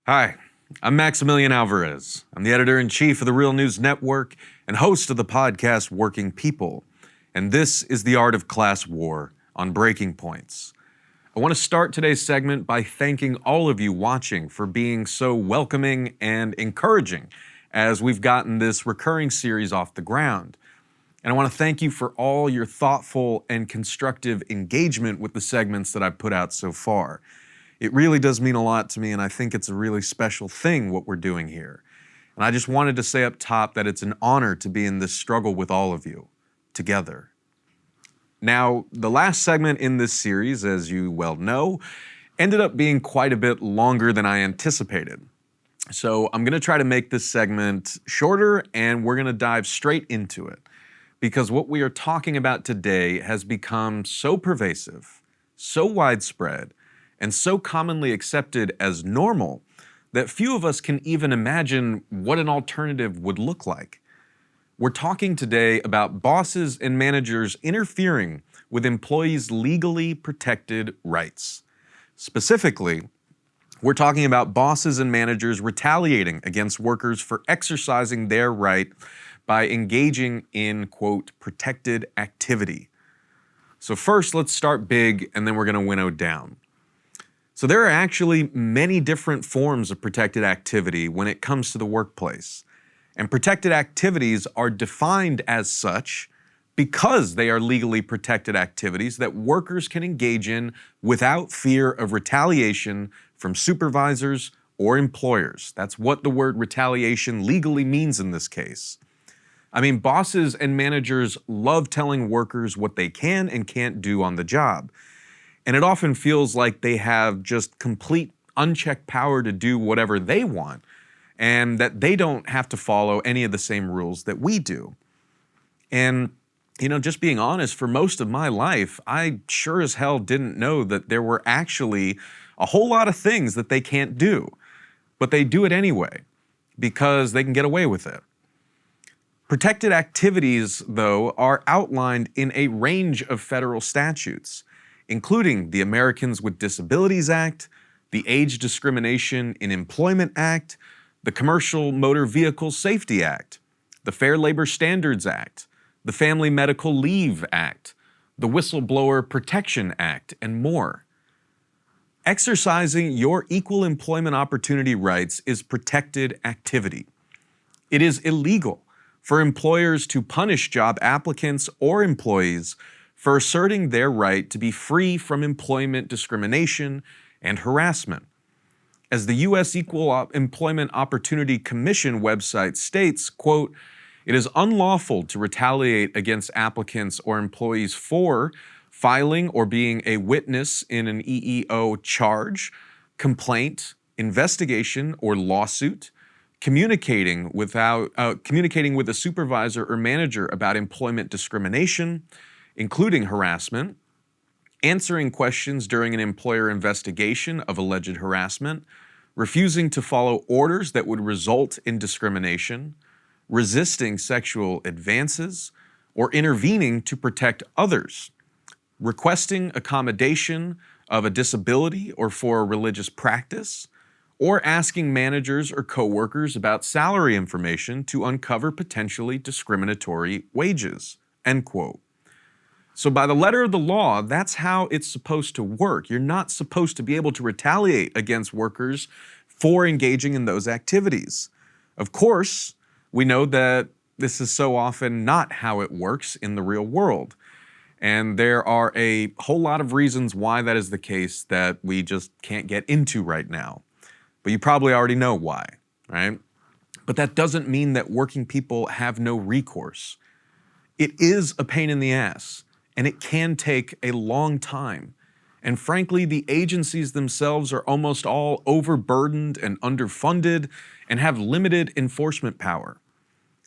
Hi, I'm Max Alvarez. I'm the editor-in-chief of the Real News Network and host of the podcast Working People. And this is The Art of Class War on Breaking Points. I want to start today's segment by thanking all of you watching for being so welcoming and encouraging as we've gotten this recurring series off the ground. And I want to thank you for all your thoughtful and constructive engagement with the segments that I've put out so far. It really does mean a lot to me, and I think it's a really special thing what we're doing here. And I just wanted to say up top that it's an honor to be in this struggle with all of you, together. Now, the last segment in this series, as you well know, ended up being quite a bit longer than I anticipated. So I'm going to try to make this segment shorter, and we're going to dive straight into it. Because what we are talking about today has become so pervasive, so widespread, and so commonly accepted as normal that few of us can even imagine what an alternative would look like. We're talking today about bosses and managers interfering with employees' legally protected rights. Specifically, we're talking about bosses and managers retaliating against workers for exercising their right by engaging in, quote, protected activity. So first, let's start big, and then we're going to winnow down. So there are actually many different forms of protected activity when it comes to the workplace. And protected activities are defined as such because they are legally protected activities that workers can engage in without fear of retaliation from supervisors or employers. That's what the word retaliation legally means in this case. I mean, bosses and managers love telling workers what they can and can't do on the job. And it often feels like they have just complete unchecked power to do whatever they want, and that they don't have to follow any of the same rules that we do. And, just being honest, for most of my life, I sure as hell didn't know that there were actually a whole lot of things that they can't do. But they do it anyway, because they can get away with it. Protected activities, though, are outlined in a range of federal statutes, including the Americans with Disabilities Act, the Age Discrimination in Employment Act, the Commercial Motor Vehicle Safety Act, the Fair Labor Standards Act, the Family Medical Leave Act, the Whistleblower Protection Act, and more. Exercising your equal employment opportunity rights is protected activity. It is illegal for employers to punish job applicants or employees for asserting their right to be free from employment discrimination and harassment. As the U.S. Equal Employment Opportunity Commission website states, quote, "It is unlawful to retaliate against applicants or employees for filing or being a witness in an EEO charge, complaint, investigation, or lawsuit, communicating with a supervisor or manager about employment discrimination, including harassment, answering questions during an employer investigation of alleged harassment, refusing to follow orders that would result in discrimination, resisting sexual advances, or intervening to protect others, requesting accommodation of a disability or for a religious practice, or asking managers or coworkers about salary information to uncover potentially discriminatory wages," end quote. So by the letter of the law, that's how it's supposed to work. You're not supposed to be able to retaliate against workers for engaging in those activities. Of course, we know that this is so often not how it works in the real world. And there are a whole lot of reasons why that is the case that we just can't get into right now. But you probably already know why, right? But that doesn't mean that working people have no recourse. It is a pain in the ass, and it can take a long time. And frankly, the agencies themselves are almost all overburdened and underfunded and have limited enforcement power.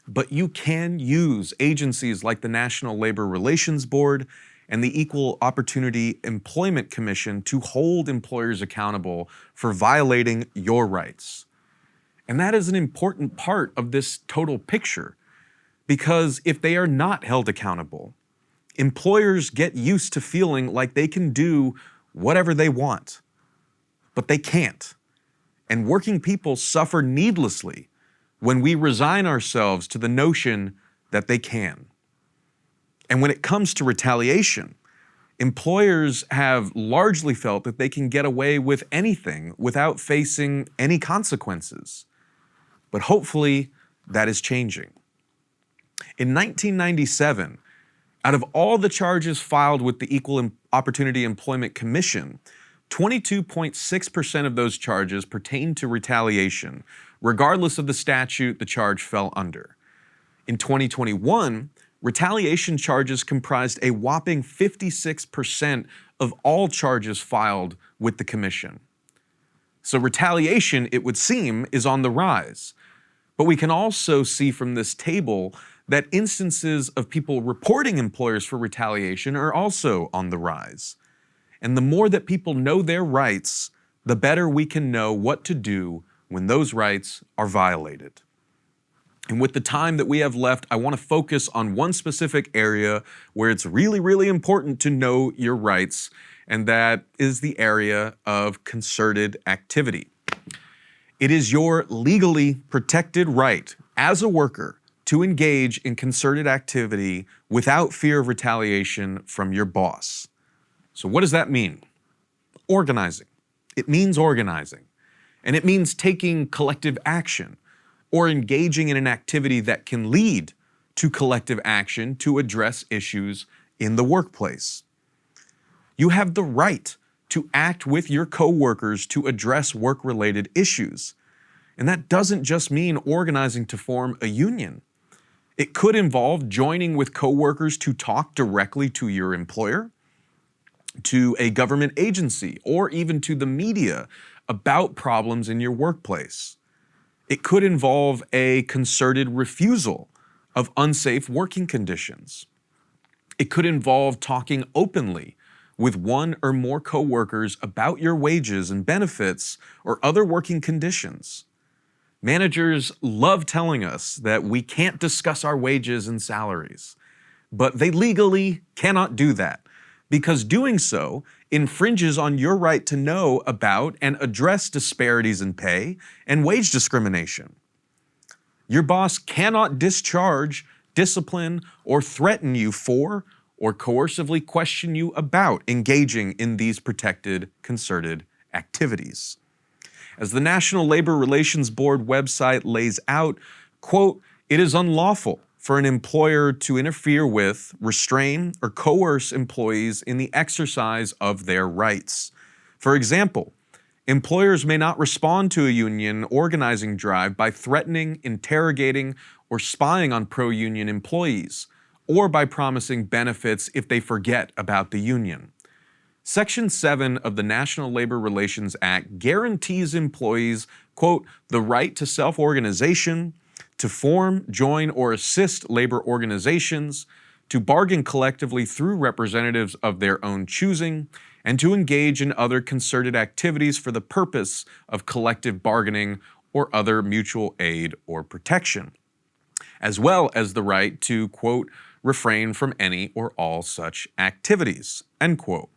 But you can use agencies like the National Labor Relations Board and the Equal Opportunity Employment Commission to hold employers accountable for violating your rights. And that is an important part of this total picture, because if they are not held accountable, employers get used to feeling like they can do whatever they want, but they can't. And working people suffer needlessly when we resign ourselves to the notion that they can. And when it comes to retaliation, employers have largely felt that they can get away with anything without facing any consequences. But hopefully, that is changing. In 1997, out of all the charges filed with the Equal Opportunity Employment Commission, 22.6% of those charges pertained to retaliation, regardless of the statute the charge fell under. In 2021, retaliation charges comprised a whopping 56% of all charges filed with the commission. So retaliation, it would seem, is on the rise. But we can also see from this table that instances of people reporting employers for retaliation are also on the rise. And the more that people know their rights, the better we can know what to do when those rights are violated. And with the time that we have left, I want to focus on one specific area where it's really, really important to know your rights, and that is the area of concerted activity. It is your legally protected right as a worker to engage in concerted activity without fear of retaliation from your boss. So what does that mean? Organizing. It means organizing. And it means taking collective action or engaging in an activity that can lead to collective action to address issues in the workplace. You have the right to act with your coworkers to address work-related issues. And that doesn't just mean organizing to form a union. It could involve joining with coworkers to talk directly to your employer, to a government agency, or even to the media about problems in your workplace. It could involve a concerted refusal of unsafe working conditions. It could involve talking openly with one or more coworkers about your wages and benefits or other working conditions. Managers love telling us that we can't discuss our wages and salaries, but they legally cannot do that because doing so infringes on your right to know about and address disparities in pay and wage discrimination. Your boss cannot discharge, discipline, or threaten you for or coercively question you about engaging in these protected, concerted activities. As the National Labor Relations Board website lays out, quote, "It is unlawful for an employer to interfere with, restrain, or coerce employees in the exercise of their rights. For example, employers may not respond to a union organizing drive by threatening, interrogating, or spying on pro-union employees, or by promising benefits if they forget about the union. Section 7 of the National Labor Relations Act guarantees employees, quote, the right to self-organization, to form, join, or assist labor organizations, to bargain collectively through representatives of their own choosing, and to engage in other concerted activities for the purpose of collective bargaining or other mutual aid or protection, as well as the right to, quote, refrain from any or all such activities, end quote.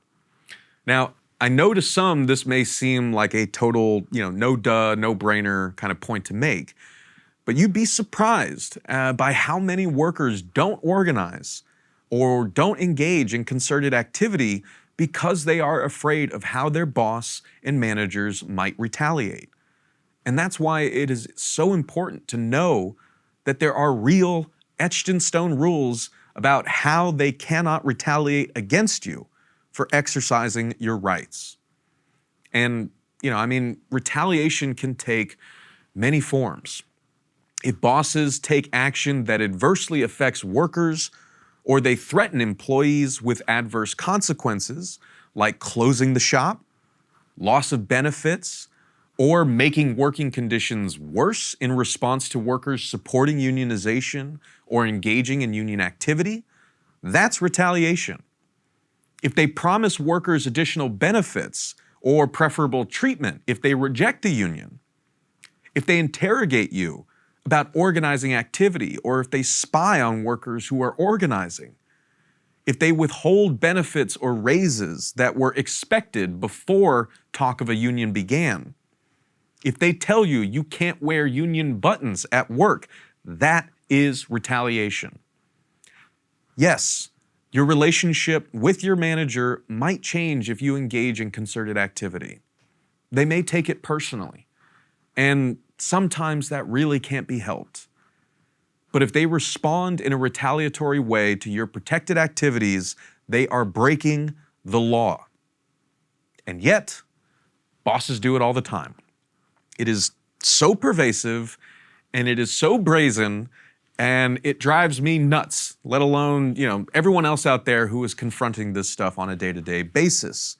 Now, I know to some this may seem like a total, no-duh, no-brainer kind of point to make, but you'd be surprised by how many workers don't organize or don't engage in concerted activity because they are afraid of how their boss and managers might retaliate. And that's why it is so important to know that there are real etched-in-stone rules about how they cannot retaliate against you for exercising your rights. And, retaliation can take many forms. If bosses take action that adversely affects workers, or they threaten employees with adverse consequences, like closing the shop, loss of benefits, or making working conditions worse in response to workers supporting unionization or engaging in union activity, that's retaliation. If they promise workers additional benefits or preferable treatment if they reject the union, if they interrogate you about organizing activity, or if they spy on workers who are organizing, if they withhold benefits or raises that were expected before talk of a union began, If they tell you you can't wear union buttons at work, that is retaliation. Yes, your relationship with your manager might change if you engage in concerted activity. They may take it personally, and sometimes that really can't be helped. But if they respond in a retaliatory way to your protected activities, they are breaking the law. And yet, bosses do it all the time. It is so pervasive, and it is so brazen, and it drives me nuts, let alone, everyone else out there who is confronting this stuff on a day-to-day basis.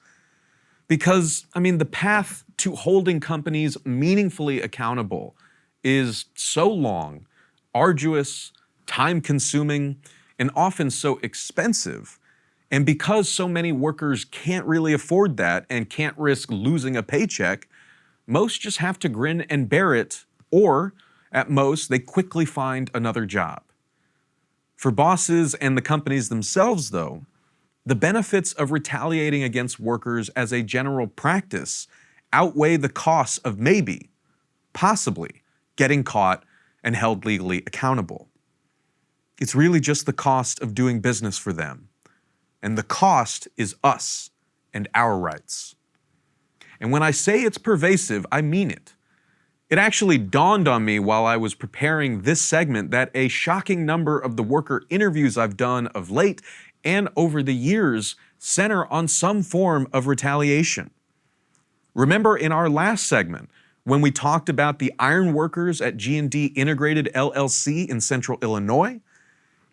Because, the path to holding companies meaningfully accountable is so long, arduous, time-consuming, and often so expensive. And because so many workers can't really afford that and can't risk losing a paycheck, most just have to grin and bear it, or at most, they quickly find another job. For bosses and the companies themselves, though, the benefits of retaliating against workers as a general practice outweigh the costs of maybe, possibly, getting caught and held legally accountable. It's really just the cost of doing business for them. And the cost is us and our rights. And when I say it's pervasive, I mean it. It actually dawned on me while I was preparing this segment that a shocking number of the worker interviews I've done of late and over the years center on some form of retaliation. Remember in our last segment when we talked about the iron workers at G&D Integrated LLC in Central Illinois?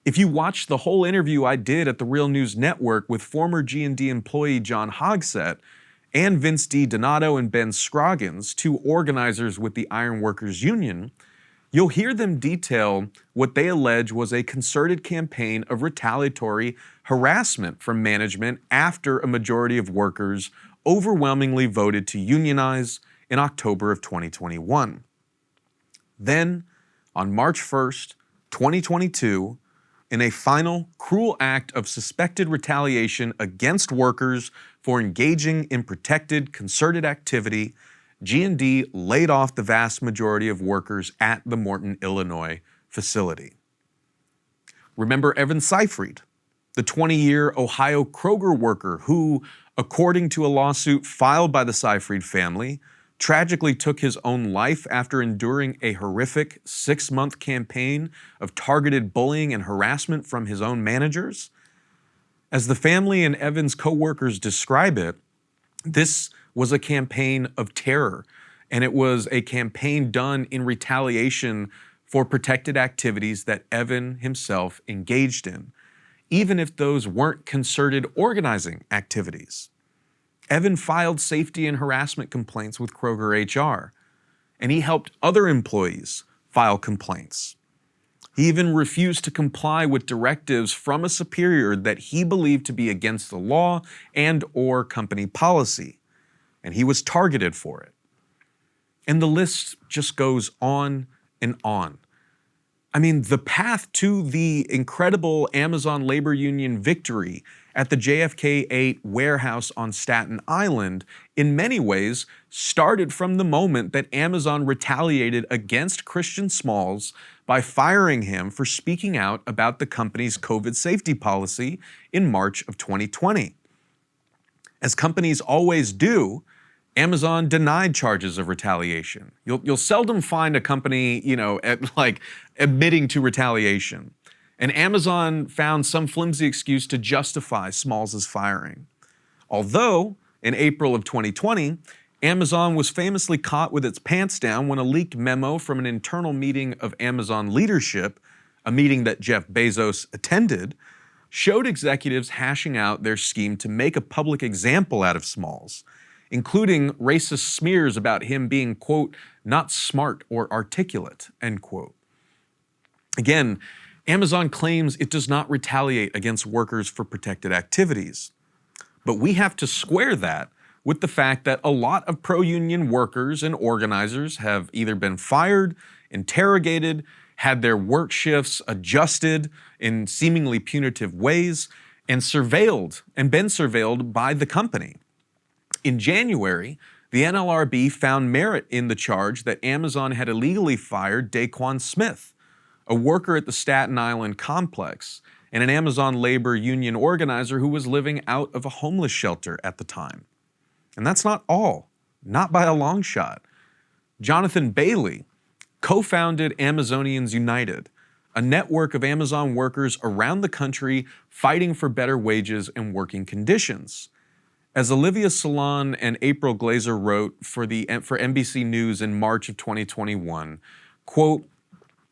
If you watched the whole interview I did at the Real News Network with former G&D employee John Hogsett and Vince D. Donato and Ben Scroggins, two organizers with the Iron Workers Union, you'll hear them detail what they allege was a concerted campaign of retaliatory harassment from management after a majority of workers overwhelmingly voted to unionize in October of 2021. Then, on March 1st, 2022, in a final cruel act of suspected retaliation against workers for engaging in protected, concerted activity, G&D laid off the vast majority of workers at the Morton, Illinois facility. Remember Evan Seyfried, the 20-year Ohio Kroger worker who, according to a lawsuit filed by the Seyfried family, tragically took his own life after enduring a horrific 6-month campaign of targeted bullying and harassment from his own managers? As the family and Evan's co-workers describe it, this was a campaign of terror, and it was a campaign done in retaliation for protected activities that Evan himself engaged in, even if those weren't concerted organizing activities. Evan filed safety and harassment complaints with Kroger HR, and he helped other employees file complaints. He even refused to comply with directives from a superior that he believed to be against the law and/or company policy, and he was targeted for it. And the list just goes on and on. The path to the incredible Amazon labor union victory at the JFK 8 warehouse on Staten Island in many ways started from the moment that Amazon retaliated against Christian Smalls by firing him for speaking out about the company's COVID safety policy in March of 2020. As companies always do, Amazon denied charges of retaliation. You'll seldom find a company, admitting to retaliation. And Amazon found some flimsy excuse to justify Smalls' firing. Although, in April of 2020, Amazon was famously caught with its pants down when a leaked memo from an internal meeting of Amazon leadership, a meeting that Jeff Bezos attended, showed executives hashing out their scheme to make a public example out of Smalls, including racist smears about him being, quote, not smart or articulate, end quote. Again, Amazon claims it does not retaliate against workers for protected activities. But we have to square that with the fact that a lot of pro-union workers and organizers have either been fired, interrogated, had their work shifts adjusted in seemingly punitive ways, and been surveilled by the company. In January, The NLRB found merit in the charge that Amazon had illegally fired Daquan Smith, a worker at the Staten Island complex and an Amazon labor union organizer who was living out of a homeless shelter at the time. And that's not all, not by a long shot. Jonathan Bailey co-founded Amazonians United, a network of Amazon workers around the country fighting for better wages and working conditions. As Olivia Salon and April Glazer wrote for NBC News in March of 2021, quote,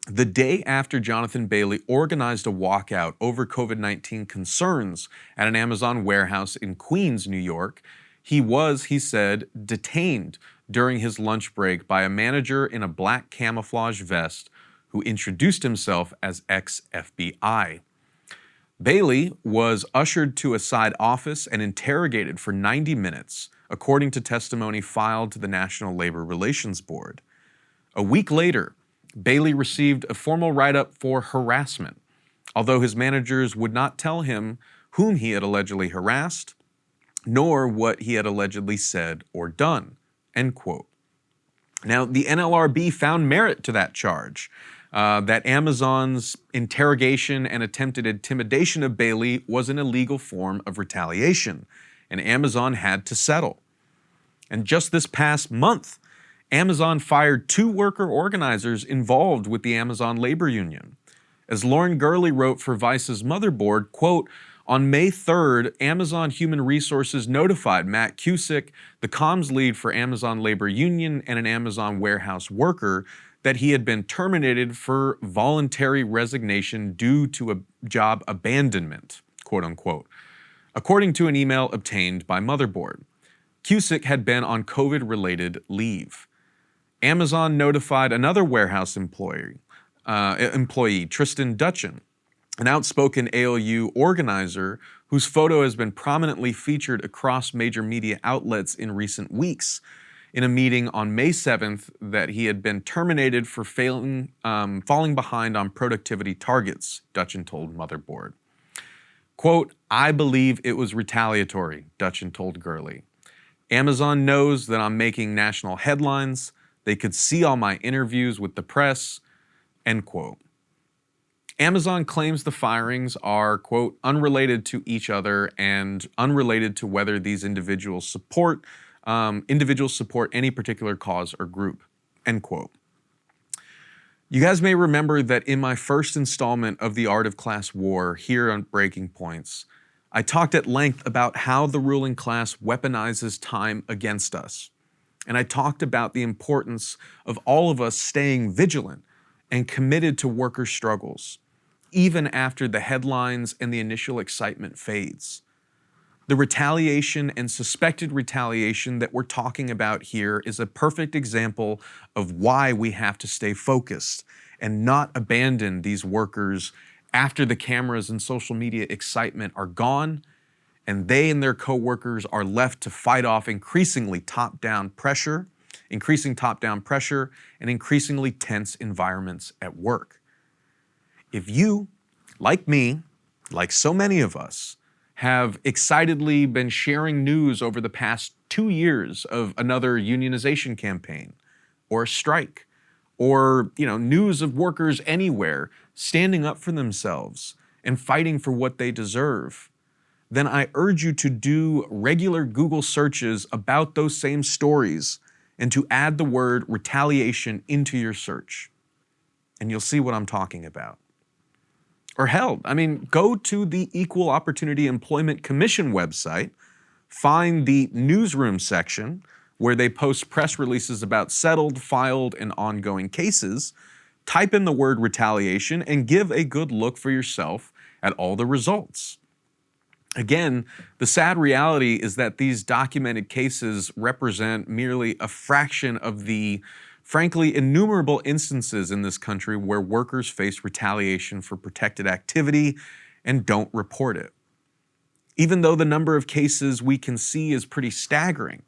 "The day after Jonathan Bailey organized a walkout over COVID-19 concerns at an Amazon warehouse in Queens, New York, he was, he said, detained during his lunch break by a manager in a black camouflage vest who introduced himself as ex-FBI. Bailey was ushered to a side office and interrogated for 90 minutes, according to testimony filed to the National Labor Relations Board. A week later, Bailey received a formal write-up for harassment, although his managers would not tell him whom he had allegedly harassed, nor what he had allegedly said or done," end quote. Now, the NLRB found merit to that charge, that Amazon's interrogation and attempted intimidation of Bailey was an illegal form of retaliation, and Amazon had to settle. And just this past month, Amazon fired 2 worker organizers involved with the Amazon labor union. As Lauren Gurley wrote for Vice's Motherboard, quote, "On May 3rd, Amazon Human Resources notified Matt Cusick, the comms lead for Amazon Labor Union and an Amazon warehouse worker, that he had been terminated for voluntary resignation due to a job abandonment," quote unquote, according to an email obtained by Motherboard. Cusick had been on COVID-related leave. Amazon notified another warehouse employee, Tristan Dutchin, an outspoken ALU organizer whose photo has been prominently featured across major media outlets in recent weeks, in a meeting on May 7th that he had been terminated for falling behind on productivity targets, Dutchin told Motherboard. Quote, "I believe it was retaliatory," Dutchin told Gurley. "Amazon knows that I'm making national headlines. They could see all my interviews with the press," end quote. Amazon claims the firings are, quote, "unrelated to each other and unrelated to whether these individuals support any particular cause or group," end quote. You guys may remember that in my first installment of The Art of Class War here on Breaking Points, I talked at length about how the ruling class weaponizes time against us. And I talked about the importance of all of us staying vigilant and committed to worker struggles, even after the headlines and the initial excitement fades. The retaliation and suspected retaliation that we're talking about here is a perfect example of why we have to stay focused and not abandon these workers after the cameras and social media excitement are gone and they and their co-workers are left to fight off increasing top-down pressure and increasingly tense environments at work. If you, like me, like so many of us, have excitedly been sharing news over the past 2 years of another unionization campaign or a strike, or news of workers anywhere standing up for themselves and fighting for what they deserve, then I urge you to do regular Google searches about those same stories and to add the word retaliation into your search. And you'll see what I'm talking about. Or hell, go to the Equal Opportunity Employment Commission website, find the newsroom section where they post press releases about settled, filed, and ongoing cases, type in the word retaliation, and give a good look for yourself at all the results. Again, the sad reality is that these documented cases represent merely a fraction of the, frankly, innumerable instances in this country where workers face retaliation for protected activity and don't report it. Even though the number of cases we can see is pretty staggering,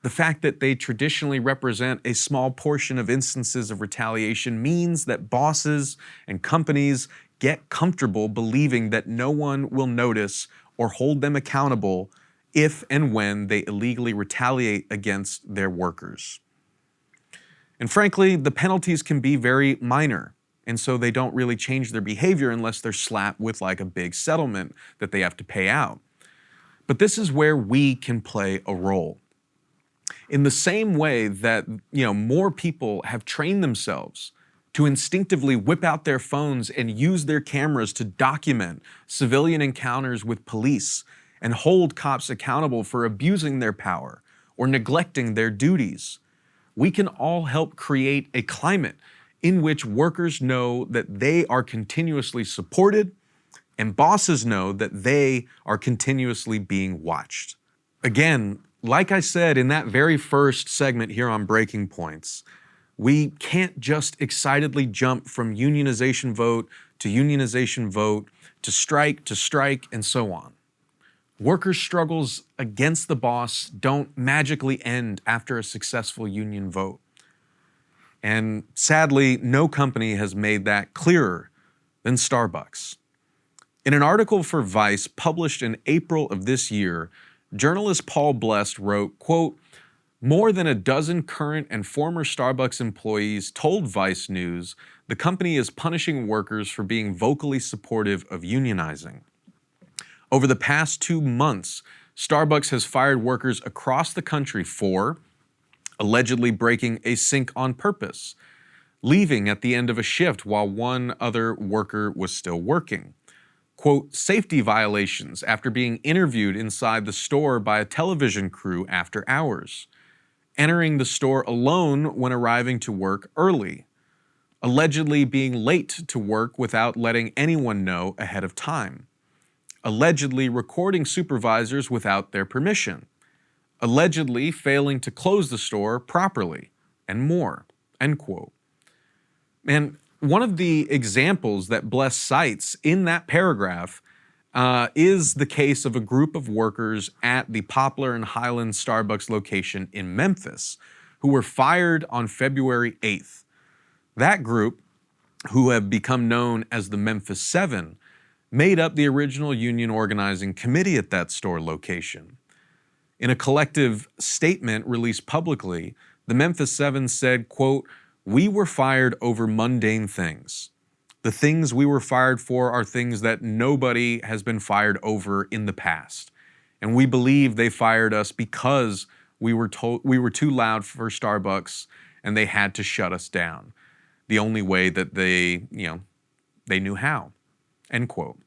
the fact that they traditionally represent a small portion of instances of retaliation means that bosses and companies get comfortable believing that no one will notice or hold them accountable if and when they illegally retaliate against their workers. And frankly, the penalties can be very minor, and so they don't really change their behavior unless they're slapped with like a big settlement that they have to pay out. But this is where we can play a role. In the same way that, more people have trained themselves to instinctively whip out their phones and use their cameras to document civilian encounters with police and hold cops accountable for abusing their power or neglecting their duties, we can all help create a climate in which workers know that they are continuously supported and bosses know that they are continuously being watched. Again, like I said in that very first segment here on Breaking Points, we can't just excitedly jump from unionization vote to strike, and so on. Workers' struggles against the boss don't magically end after a successful union vote. And sadly, no company has made that clearer than Starbucks. In an article for Vice published in April of this year, journalist Paul Blest wrote, quote, "More than a dozen current and former Starbucks employees told Vice News the company is punishing workers for being vocally supportive of unionizing. Over the past 2 months, Starbucks has fired workers across the country for allegedly breaking a sink on purpose, leaving at the end of a shift while one other worker was still working. Quote, safety violations after being interviewed inside the store by a television crew after hours. Entering the store alone when arriving to work early. Allegedly being late to work without letting anyone know ahead of time. Allegedly recording supervisors without their permission. Allegedly failing to close the store properly, and more," end quote. And one of the examples that Bless cites in that paragraph is the case of a group of workers at the Poplar and Highland Starbucks location in Memphis who were fired on February 8th. That group, who have become known as the Memphis 7, made up the original union organizing committee at that store location. In a collective statement released publicly, the Memphis 7 said, quote, "We were fired over mundane things. The things we were fired for are things that nobody has been fired over in the past. And we believe they fired us because we were too loud for Starbucks and they had to shut us down. The only way that they knew how," end quote.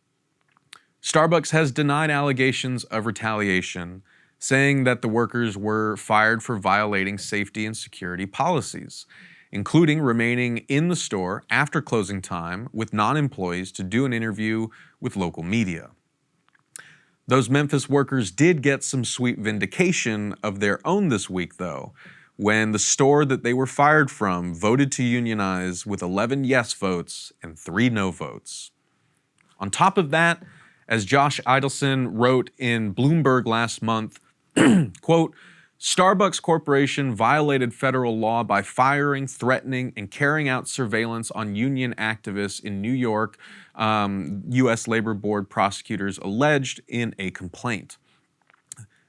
Starbucks has denied allegations of retaliation, saying that the workers were fired for violating safety and security policies, including remaining in the store after closing time with non-employees to do an interview with local media. Those Memphis workers did get some sweet vindication of their own this week, though, when the store that they were fired from voted to unionize with 11 yes votes and 3 no votes. On top of that, as Josh Idelson wrote in Bloomberg last month, quote, "Starbucks Corporation violated federal law by firing, threatening, and carrying out surveillance on union activists in New York," U.S. Labor Board prosecutors alleged in a complaint.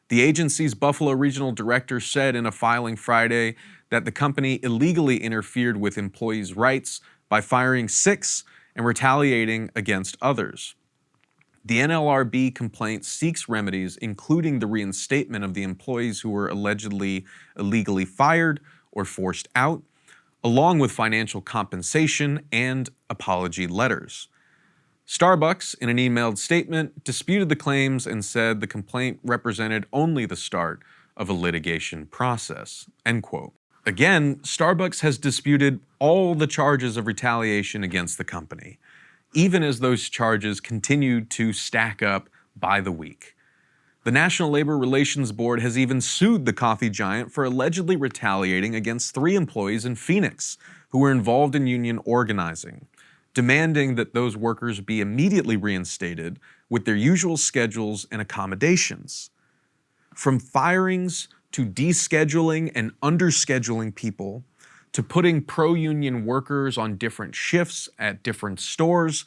The agency's Buffalo Regional Director said in a filing Friday that the company illegally interfered with employees' rights by firing 6 and retaliating against others. The NLRB complaint seeks remedies, including the reinstatement of the employees who were allegedly illegally fired or forced out, along with financial compensation and apology letters. Starbucks, in an emailed statement, disputed the claims and said the complaint represented only the start of a litigation process, end quote. Again, Starbucks has disputed all the charges of retaliation against the company, even as those charges continue to stack up by the week. The National Labor Relations Board has even sued the coffee giant for allegedly retaliating against 3 employees in Phoenix who were involved in union organizing, demanding that those workers be immediately reinstated with their usual schedules and accommodations. From firings to descheduling and underscheduling people, to putting pro-union workers on different shifts at different stores,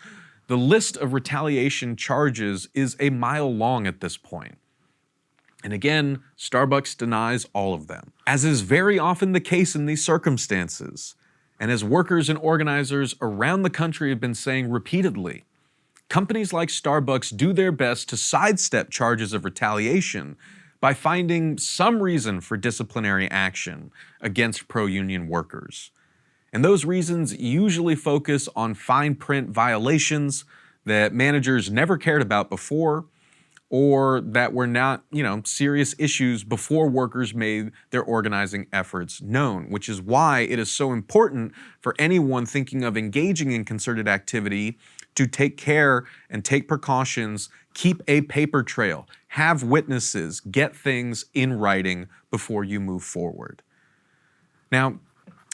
the list of retaliation charges is a mile long at this point. And again, Starbucks denies all of them, as is very often the case in these circumstances. And as workers and organizers around the country have been saying repeatedly, companies like Starbucks do their best to sidestep charges of retaliation by finding some reason for disciplinary action against pro-union workers. And those reasons usually focus on fine print violations that managers never cared about before, or that were not, serious issues before workers made their organizing efforts known, which is why it is so important for anyone thinking of engaging in concerted activity to take care and take precautions, keep a paper trail, have witnesses, get things in writing before you move forward. Now,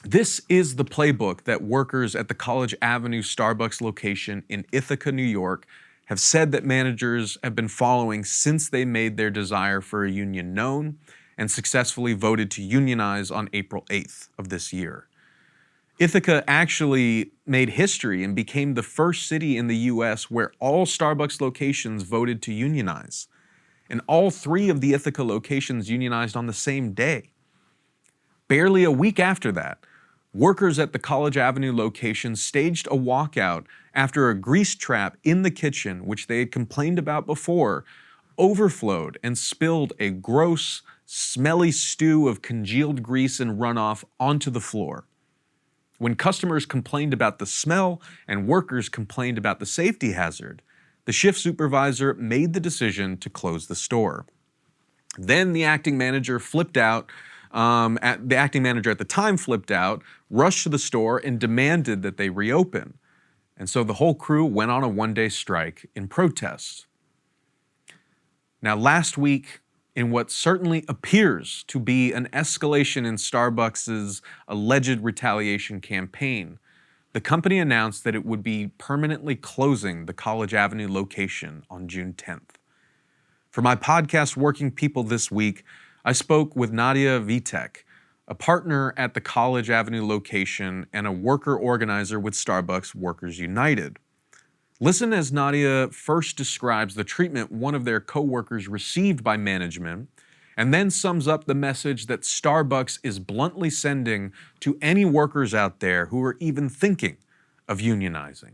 this is the playbook that workers at the College Avenue Starbucks location in Ithaca, New York, have said that managers have been following since they made their desire for a union known and successfully voted to unionize on April 8th of this year. Ithaca actually made history and became the first city in the US where all Starbucks locations voted to unionize. And all 3 of the Ithaca locations unionized on the same day. Barely a week after that, workers at the College Avenue location staged a walkout after a grease trap in the kitchen, which they had complained about before, overflowed and spilled a gross, smelly stew of congealed grease and runoff onto the floor. When customers complained about the smell and workers complained about the safety hazard, the shift supervisor made the decision to close the store. Then the acting manager flipped out. The acting manager at the time flipped out, rushed to the store, and demanded that they reopen. And so the whole crew went on a one-day strike in protest. Now, last week, in what certainly appears to be an escalation in Starbucks' alleged retaliation campaign, the company announced that it would be permanently closing the College Avenue location on June 10th. For my podcast, Working People, this week, I spoke with Nadia Vitek, a partner at the College Avenue location and a worker organizer with Starbucks Workers United. Listen as Nadia first describes the treatment one of their co-workers received by management, and then sums up the message that Starbucks is bluntly sending to any workers out there who are even thinking of unionizing.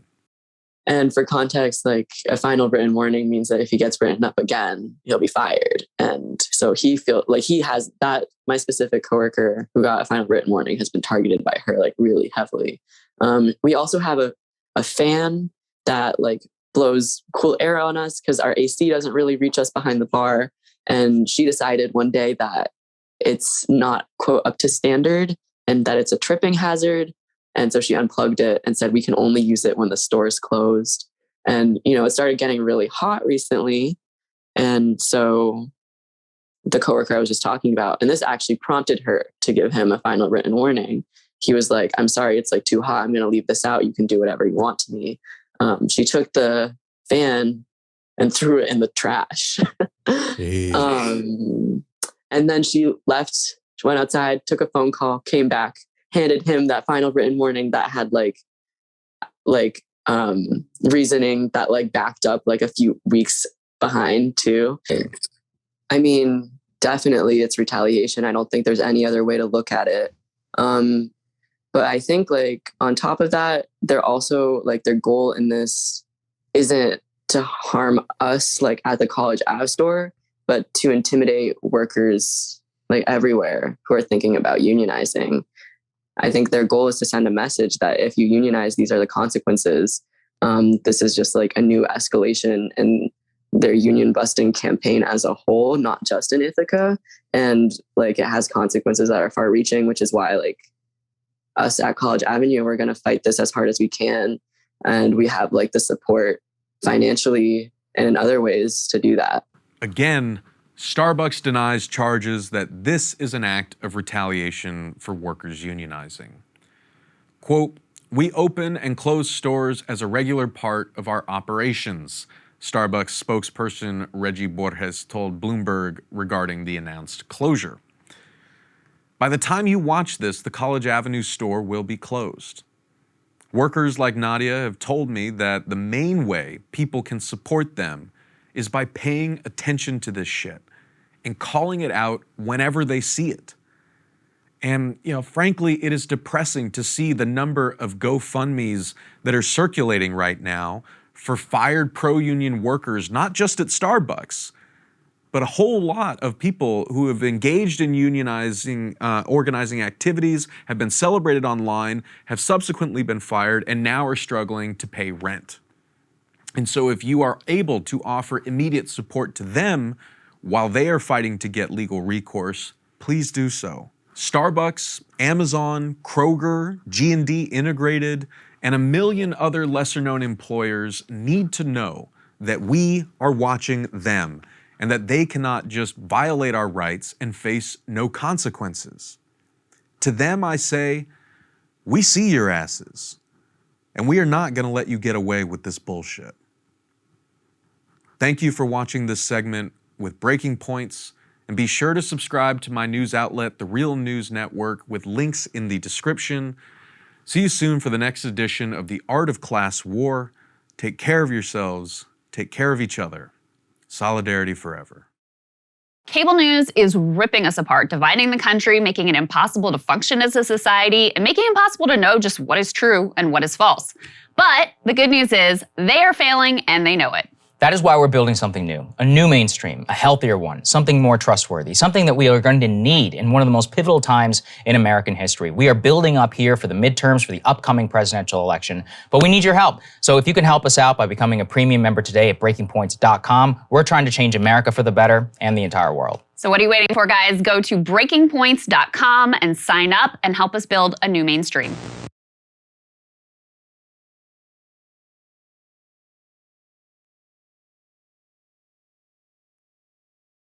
And for context, like a final written warning means that if he gets written up again, he'll be fired. And so he feels like he has that. My specific coworker who got a final written warning has been targeted by her like really heavily. We also have a fan that like blows cool air on us because our AC doesn't really reach us behind the bar. And she decided one day that it's not quote up to standard and that it's a tripping hazard. And so she unplugged it and said, we can only use it when the store is closed. And, it started getting really hot recently. And so the coworker I was just talking about, and this actually prompted her to give him a final written warning. He was like, I'm sorry, it's like too hot. I'm going to leave this out. You can do whatever you want to me. She took the fan and threw it in the trash. And then she left, she went outside, took a phone call, came back, handed him that final written warning that had reasoning that like backed up like a few weeks behind too. I mean, definitely it's retaliation. I don't think there's any other way to look at it. But I think like on top of that, they're also like their goal in this isn't to harm us like at the College Ave store, but to intimidate workers like everywhere who are thinking about unionizing. I think their goal is to send a message that if you unionize, these are the consequences. This is just like a new escalation in their union busting campaign as a whole, not just in Ithaca. And like it has consequences that are far reaching, which is why like us at College Avenue, we're going to fight this as hard as we can. And we have like the support financially and in other ways to do that. Again, Starbucks denies charges that this is an act of retaliation for workers unionizing. Quote, "We open and close stores as a regular part of our operations," Starbucks spokesperson Reggie Borges told Bloomberg regarding the announced closure. By the time you watch this, the College Avenue store will be closed. Workers like Nadia have told me that the main way people can support them is by paying attention to this shit and calling it out whenever they see it. And, frankly, it is depressing to see the number of GoFundMes that are circulating right now for fired pro-union workers, not just at Starbucks, but a whole lot of people who have engaged in unionizing, organizing activities, have been celebrated online, have subsequently been fired, and now are struggling to pay rent. And so if you are able to offer immediate support to them while they are fighting to get legal recourse, please do so. Starbucks, Amazon, Kroger, G&D Integrated, and a million other lesser-known employers need to know that we are watching them and that they cannot just violate our rights and face no consequences. To them, I say, we see your asses, and we are not going to let you get away with this bullshit. Thank you for watching this segment with Breaking Points, and be sure to subscribe to my news outlet, The Real News Network, with links in the description. See you soon for the next edition of The Art of Class War. Take care of yourselves. Take care of each other. Solidarity forever. Cable news is ripping us apart, dividing the country, making it impossible to function as a society, and making it impossible to know just what is true and what is false. But the good news is they are failing and they know it. That is why we're building something new, a new mainstream, a healthier one, something more trustworthy, something that we are going to need in one of the most pivotal times in American history. We are building up here for the midterms, for the upcoming presidential election, but we need your help. So if you can help us out by becoming a premium member today at breakingpoints.com, we're trying to change America for the better and the entire world. So what are you waiting for, guys? Go to breakingpoints.com and sign up and help us build a new mainstream.